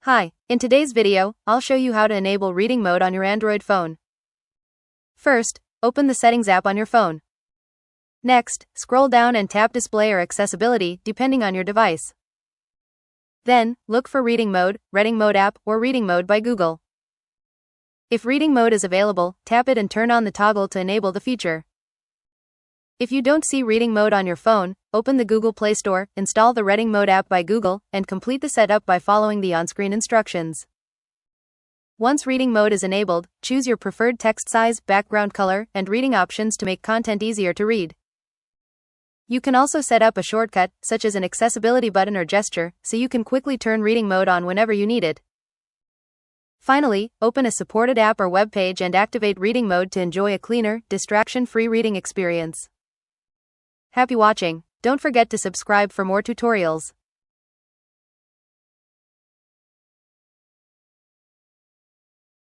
Hi, in today's video, I'll show you how to enable reading mode on your Android phone. First, open the Settings app on your phone. Next, scroll down and tap Display or Accessibility, depending on your device. Then, look for Reading Mode, Reading Mode app, or Reading Mode by Google. If Reading Mode is available, tap it and turn on the toggle to enable the feature. If you don't see Reading Mode on your phone, open the Google Play Store, install the Reading Mode app by Google, and complete the setup by following the on-screen instructions. Once Reading Mode is enabled, choose your preferred text size, background color, and reading options to make content easier to read. You can also set up a shortcut, such as an accessibility button or gesture, so you can quickly turn Reading Mode on whenever you need it. Finally, open a supported app or web page and activate Reading Mode to enjoy a cleaner, distraction-free reading experience. Happy watching! Don't forget to subscribe for more tutorials.